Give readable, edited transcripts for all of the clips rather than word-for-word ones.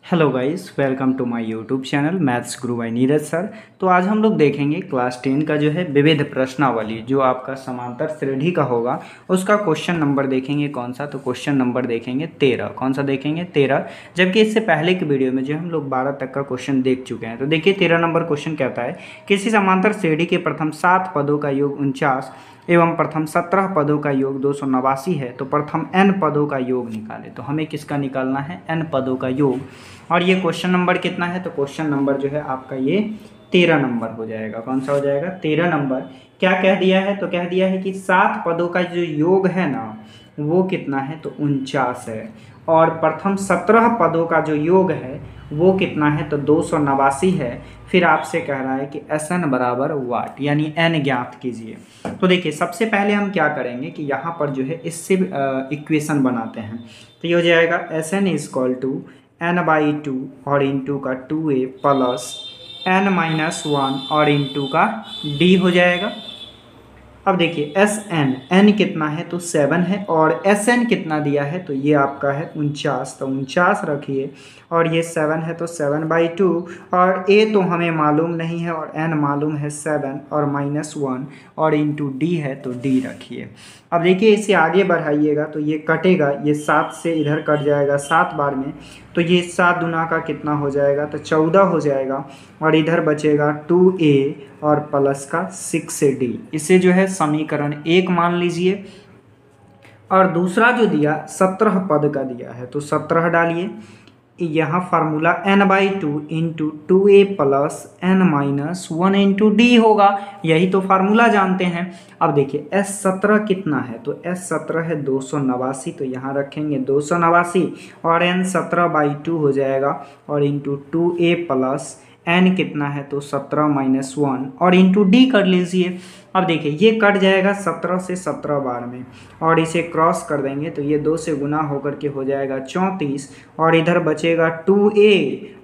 Hello guys, welcome to my YouTube channel maths Guru by Neeraj sir. तो आज हम लोग देखेंगे क्लास 10 का जो है विविध प्रश्नावली जो आपका समांतर श्रेणी का होगा उसका क्वेश्चन नंबर देखेंगे। कौन सा? तो क्वेश्चन नंबर देखेंगे 13। कौन सा देखेंगे? 13। जबकि इससे पहले की वीडियो में जो हम लोग 12 तक का क्वेश्चन देख चुके हैं। तो देखिए 13 नंबर क्वेश्चन कहता है किसी समांतर श्रेणी के प्रथम 7 पदों का योग 49 एवं प्रथम 17 पदों का योग 289 है, तो प्रथम n पदों का योग निकाले। तो हमें किसका निकालना है? n पदों का योग। और ये क्वेश्चन नंबर कितना है? तो क्वेश्चन नंबर जो है आपका ये 13 नंबर हो जाएगा। कौन सा हो जाएगा? 13 नंबर। क्या कह दिया है? तो कह दिया है कि 7 पदों का जो योग है ना वो कितना है? तो 49 है। और प्रथम 17 पदों का जो योग है वो कितना है? तो 289 है। फिर आपसे कह रहा है कि Sn बराबर वाट, यानी n ज्ञात कीजिए। तो देखिए सबसे पहले हम क्या करेंगे कि यहाँ पर जो है इससे इक्वेशन बनाते हैं। तो ये हो जाएगा Sn इजक्वल टू n/2 और इंटू का 2a प्लस n-1 और इंटू का d हो जाएगा। अब देखिए n कितना है? तो 7 है। और Sn कितना दिया है? तो ये आपका है 49। तो 49 रखिए और ये 7 है तो 7/2 और a तो हमें मालूम नहीं है और n मालूम है 7 और -1 और इंटू d है तो d रखिए। अब देखिए इसे आगे बढ़ाइएगा तो ये कटेगा, ये 7 से इधर कट जाएगा 7 बार में। तो ये 7 दूना का कितना हो जाएगा? तो 14 हो जाएगा। और इधर बचेगा 2a और प्लस का 6d। इसे जो है समीकरण 1 मान लीजिए। और दूसरा जो दिया 17 पद का दिया है तो 17 डालिए। यहाँ formula n/2 into 2a plus n-1 into d होगा। यही तो फार्मूला जानते हैं। अब देखिए S17 कितना है? तो S17 है 289। तो यहाँ रखेंगे 289 और n17/2 हो जाएगा और इंटू 2a प्लस n कितना है? तो 17-1 और इंटू d कर लीजिए। अब देखिए ये कट जाएगा 17 से 17 बार में और इसे क्रॉस कर देंगे तो ये 2 से गुना होकर के हो जाएगा 34 और इधर बचेगा 2a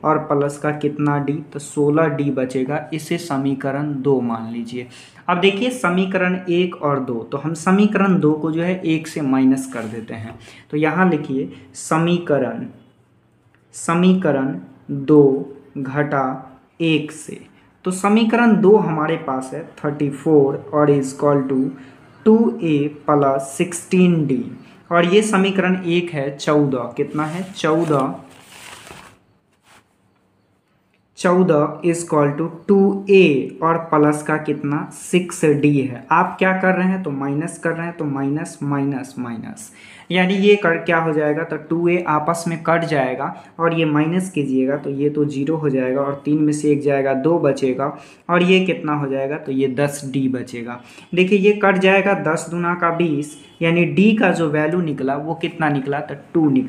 और प्लस का कितना d? तो 16d बचेगा। इसे समीकरण 2 मान लीजिए। अब देखिए समीकरण 1 और 2, तो हम समीकरण 2 को जो है 1 से माइनस कर देते हैं। तो यहाँ लिखिए समीकरण 2 घटा 1 से। तो समीकरण 2 हमारे पास है 34 और equal to 2a plus 16d। और ये समीकरण 1 है 14। कितना है? 14 इजक्वल टू 2a और प्लस का कितना? 6d है। आप क्या कर रहे हैं? तो माइनस कर रहे हैं। तो माइनस माइनस माइनस, यानी ये क्या हो जाएगा? तो 2a आपस में कट जाएगा और ये माइनस कीजिएगा तो ये तो 0 हो जाएगा और 3 में से 1 जाएगा 2 बचेगा और ये कितना हो जाएगा? तो ये 10d बचेगा। देखिए ये कट जाएगा 10 दूना का 20, यानी d का जो वैल्यू निकला वो कितना निकला? तो 2 निकला।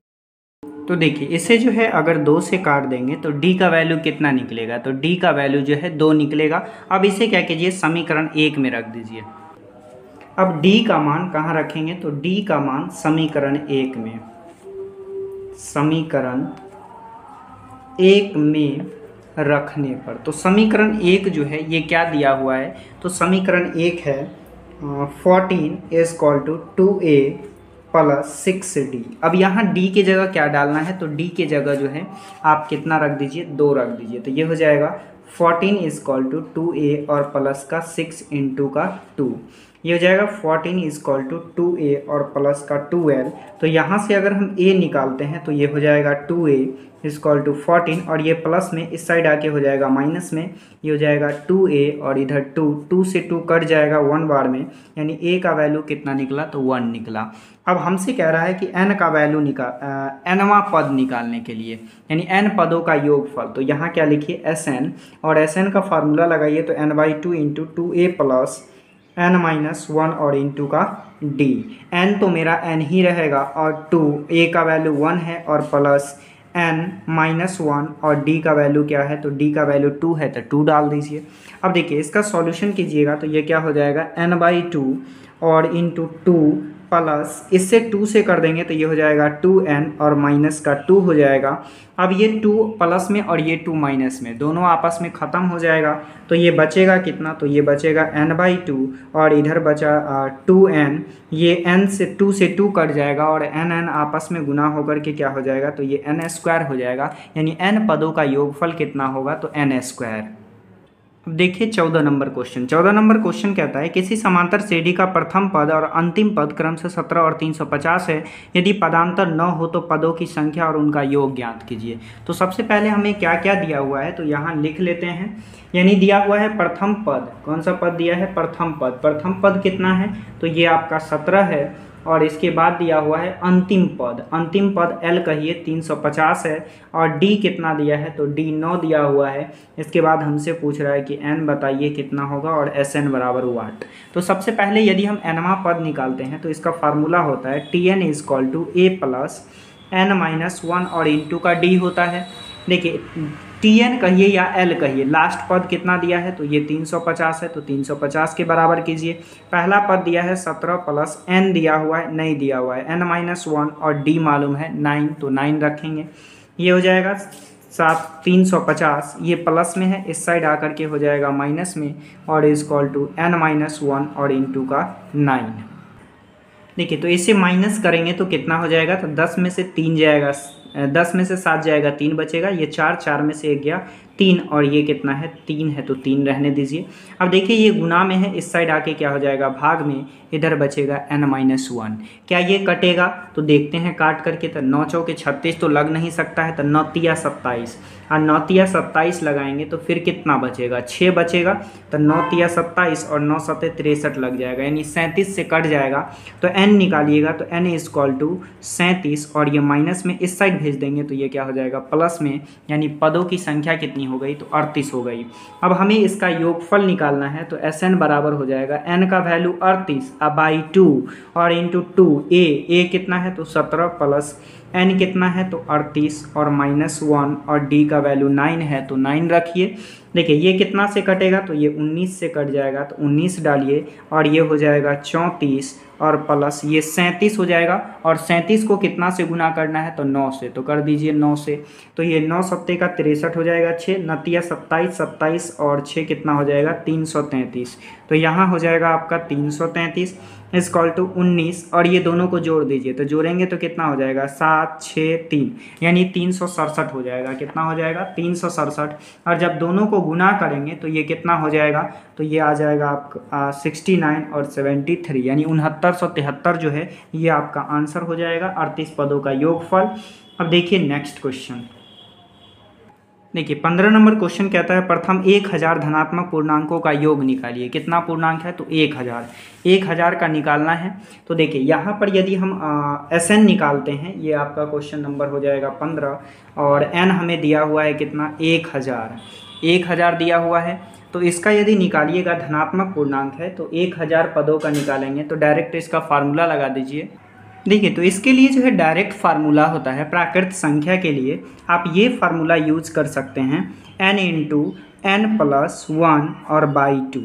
तो देखिए इसे जो है अगर 2 से काट देंगे तो d का वैल्यू कितना निकलेगा? तो d का वैल्यू जो है 2 निकलेगा। अब इसे क्या कीजिए? समीकरण 1 में रख दीजिए। अब d का मान कहाँ रखेंगे? तो d का मान समीकरण 1 में, समीकरण 1 में रखने पर, तो समीकरण 1 जो है ये क्या दिया हुआ है? तो समीकरण 1 है 14 is equal to 2a plus 6d। अब यहाँ d की जगह क्या डालना है? तो d की जगह जो है आप कितना रख दीजिए? 2 रख दीजिए। तो ये हो जाएगा 14 इज इक्वल टू 2a और प्लस का 6 इंटू का 2। ये हो जाएगा 14 इज इक्वल टू 2a और प्लस का 12। तो यहाँ से अगर हम a निकालते हैं तो ये हो जाएगा 2a इज इक्वल टू 14 और ये प्लस में इस साइड आके हो जाएगा माइनस में। ये हो जाएगा 2a और इधर 2 से 2 कट जाएगा 1 बार में, यानी a का वैल्यू कितना निकला? तो 1 निकला। अब हमसे कह रहा है कि n का वैल्यू nवां पद निकालने के लिए, यानी n पदों का योगफल। तो यहाँ क्या लिखिए? Sn, और Sn का फार्मूला लगाइए तो n/2 into 2a plus n-1 और इंटू का d। n तो मेरा n ही रहेगा और 2a का वैल्यू 1 है और प्लस n-1 और d का वैल्यू क्या है? तो d का वैल्यू 2 है तो 2 डाल दीजिए। अब देखिए इसका सॉल्यूशन कीजिएगा तो ये क्या हो जाएगा? n/2 और इंटू 2 प्लस इससे 2 से कर देंगे तो ये हो जाएगा 2n और माइनस का 2 हो जाएगा। अब ये 2 प्लस में और ये 2 माइनस में दोनों आपस में ख़त्म हो जाएगा तो ये बचेगा कितना, तो ये बचेगा n/2 और इधर बचा 2n। ये n से 2 से 2 कट जाएगा और n आपस में गुना होकर के क्या हो जाएगा, तो ये n² हो जाएगा, यानी n पदों का योगफल कितना होगा, तो n²। अब देखिए 14 नंबर क्वेश्चन। 14 नंबर क्वेश्चन कहता है किसी समांतर श्रेणी का प्रथम पद और अंतिम पद क्रमशः 17 और 350 है। यदि पदांतर न हो तो पदों की संख्या और उनका योग ज्ञात कीजिए। तो सबसे पहले हमें क्या क्या दिया हुआ है तो यहाँ लिख लेते हैं। यानी दिया हुआ है प्रथम पद, कौन सा पद दिया है, प्रथम पद। प्रथम पद कितना है, तो ये आपका 17 है। और इसके बाद दिया हुआ है अंतिम पद। अंतिम पद L कहिए 350 है। और D कितना दिया है, तो D 9 दिया हुआ है। इसके बाद हमसे पूछ रहा है कि N बताइए कितना होगा और Sn बराबर 8। तो सबसे पहले यदि हम nवां पद निकालते हैं तो इसका फार्मूला होता है Tn = a प्लस n-1 और इंटू का D होता है। देखिए Tn कहिए या L कहिए, लास्ट पद कितना दिया है, तो ये 350 है, तो 350 के बराबर कीजिए। पहला पद दिया है 17 प्लस n दिया हुआ है, नहीं दिया हुआ है, n-1 और D मालूम है 9, तो 9 रखेंगे। ये हो जाएगा 350, ये प्लस में है, इस साइड आकर के हो जाएगा माइनस में, और n-1 और इंटू का 9। देखिए तो इसे माइनस करेंगे तो कितना हो जाएगा, तो 10 में से 3 जाएगा, 10 में से 7 जाएगा, 3 बचेगा। ये 4 में से 1 गया 3, और ये कितना है 3 है, तो 3 रहने दीजिए। अब देखिए ये गुना में है, इस साइड आके क्या हो जाएगा भाग में, इधर बचेगा n-1। क्या ये कटेगा, तो देखते हैं काट करके। तो 9 चौके 36 तो लग नहीं सकता है, तो 9 तिया 27, और 9 तिया 27 लगाएंगे तो फिर कितना बचेगा, 6 बचेगा। तो 9 तिया 27 और 9 सते 63 लग जाएगा, यानी 37 से कट जाएगा। तो n निकालिएगा, तो n = 37, और ये माइनस में इस साइड भेज देंगे तो ये क्या हो जाएगा प्लस में, यानी पदों की संख्या कितनी हो गई, तो 38 हो गई। अब हमें इसका योगफल निकालना है, तो Sn बराबर हो जाएगा n का वैल्यू 38/2 और इंटू 2 a कितना है, तो 17 प्लस n कितना है, तो 38 और -1 और d का वैल्यू 9 है, तो 9 रखिए। देखिए ये कितना से कटेगा, तो ये 19 से कट जाएगा, तो 19 डालिए, और ये हो जाएगा 34 और प्लस ये 37 हो जाएगा। और 37 को कितना से गुना करना है, तो 9 से, तो कर दीजिए 9 से। तो ये 9 सत्ते का 63 हो जाएगा, 6 9 27, 27 और 6 कितना हो जाएगा 333। तो यहाँ हो जाएगा आपका 333 = 19, और ये दोनों को जोड़ दीजिए, तो जोड़ेंगे तो कितना हो जाएगा 7 6 3, यानी 367 हो जाएगा। कितना हो जाएगा 367। और जब दोनों को गुना करेंगे तो ये कितना हो जाएगा, तो ये आ जाएगा आपका 69 और 73, यानी 6973 जो है ये आपका आंसर हो जाएगा 38 पदों का योगफल। अब देखिए नेक्स्ट क्वेश्चन। देखिए 15 नंबर क्वेश्चन कहता है प्रथम 1000 धनात्मक पूर्णांकों का योग निकालिए। कितना पूर्णांक है, तो 1000 का निकालना है। तो देखिए यहाँ पर यदि हम Sn निकालते हैं, ये आपका क्वेश्चन नंबर हो जाएगा 15, और n हमें दिया हुआ है कितना 1000 दिया हुआ है। तो इसका यदि निकालिएगा, धनात्मक पूर्णांक है तो 1000 पदों का निकालेंगे, तो डायरेक्ट इसका फार्मूला लगा दीजिए। देखिए तो इसके लिए जो है डायरेक्ट फार्मूला होता है प्राकृत संख्या के लिए, आप ये फार्मूला यूज कर सकते हैं n × n+1 और /2।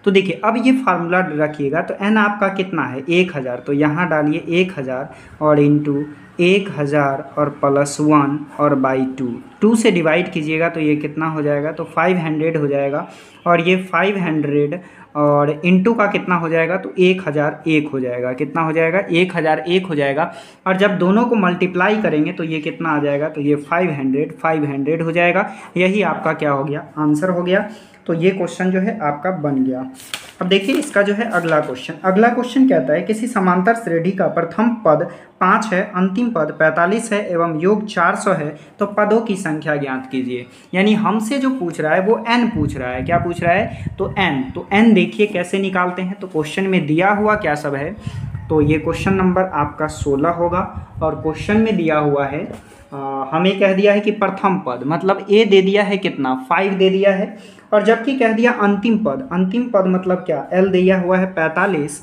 तो देखिए अब ये फार्मूला रखिएगा, तो n आपका कितना है 1000, तो यहाँ डालिए 1000 और इंटू 1000 और +1 और /2, 2 से डिवाइड कीजिएगा तो ये कितना हो जाएगा, तो 500 हो जाएगा। और ये 500 और इंटू का कितना हो जाएगा, तो 1001 हो जाएगा। कितना हो जाएगा 1001 हो जाएगा। और जब दोनों को मल्टीप्लाई करेंगे तो ये कितना आ जाएगा, तो ये 500 हो जाएगा। यही आपका क्या हो गया, आंसर हो गया। तो ये क्वेश्चन जो है आपका बन गया। अब देखिए इसका जो है अगला क्वेश्चन कहता है किसी समांतर श्रेणी का प्रथम पद 5 है, अंतिम पद 45 है एवं योग 400 है, तो पदों की संख्या ज्ञात कीजिए। यानी हमसे जो पूछ रहा है वो n पूछ रहा है। क्या पूछ रहा है, तो n देखिए कैसे निकालते हैं। तो क्वेश्चन में दिया हुआ क्या सब है, तो ये क्वेश्चन नंबर आपका 16 होगा। और क्वेश्चन में दिया हुआ है हमें कह दिया है कि प्रथम पद, मतलब a दे दिया है कितना 5 दे दिया है। और जबकि कह दिया अंतिम पद मतलब क्या, l दिया हुआ है 45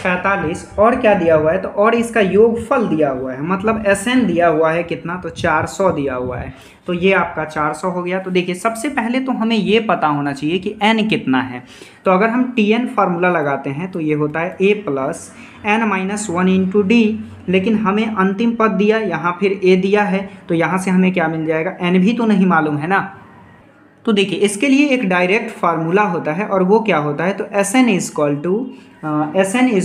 45 और क्या दिया हुआ है, तो और इसका योगफल दिया हुआ है, मतलब Sn दिया हुआ है कितना, तो 400 दिया हुआ है। तो ये आपका 400 हो गया। तो देखिए सबसे पहले तो हमें ये पता होना चाहिए कि n कितना है। तो अगर हम Tn फार्मूला लगाते हैं तो ये होता है a plus n minus 1 into D, लेकिन हमें अंतिम पद दिया, यहाँ फिर a दिया है, तो यहाँ से हमें क्या मिल जाएगा, n भी तो नहीं मालूम है ना। तो देखिए इसके लिए एक डायरेक्ट फार्मूला होता है, और वो क्या होता है, तो Sn इज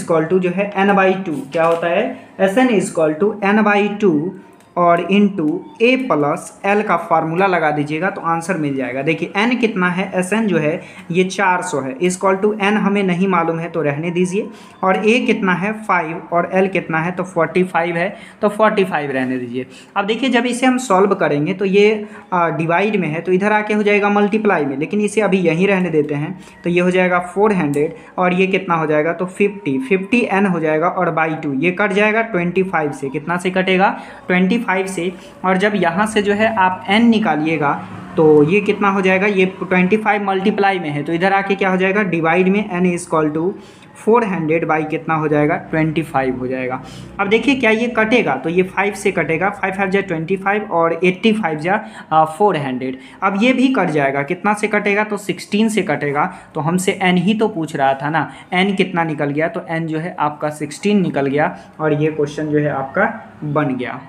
कॉल टू जो है n/2, क्या होता है, Sn is call to n/2 और इंटू a प्लस l का फार्मूला लगा दीजिएगा तो आंसर मिल जाएगा। देखिए n कितना है, Sn जो है ये 400 है, इज कॉल टू n हमें नहीं मालूम है तो रहने दीजिए, और a कितना है 5 और l कितना है तो 45 है, तो 45 रहने दीजिए। अब देखिए जब इसे हम सॉल्व करेंगे तो ये डिवाइड में है तो इधर आके हो जाएगा मल्टीप्लाई में, लेकिन इसे अभी यहीं रहने देते हैं, तो ये हो जाएगा 400 और ये कितना हो जाएगा, तो 50 n हो जाएगा, और बाई 2 ये कट जाएगा 25 से, कितना से कटेगा, 25 से। और जब यहाँ से जो है आप n निकालिएगा तो ये कितना हो जाएगा, ये 25 मल्टीप्लाई में है, तो इधर आके क्या हो जाएगा, डिवाइड में n is equal to 400 by कितना हो जाएगा, 25 हो जाएगा। अब देखिए क्या ये कटेगा, तो ये 5 से कटेगा, 5 5 जा 25 और 85 जा 400। अब ये भी कट जाएगा, कितना से कटेगा, तो 16 से कटेगा। तो हमसे n ही तो पूछ रहा था ना, n कितना निकल गया, तो n जो है आपका 16 निकल गया, और ये क्वेश्चन जो है आपका बन गया।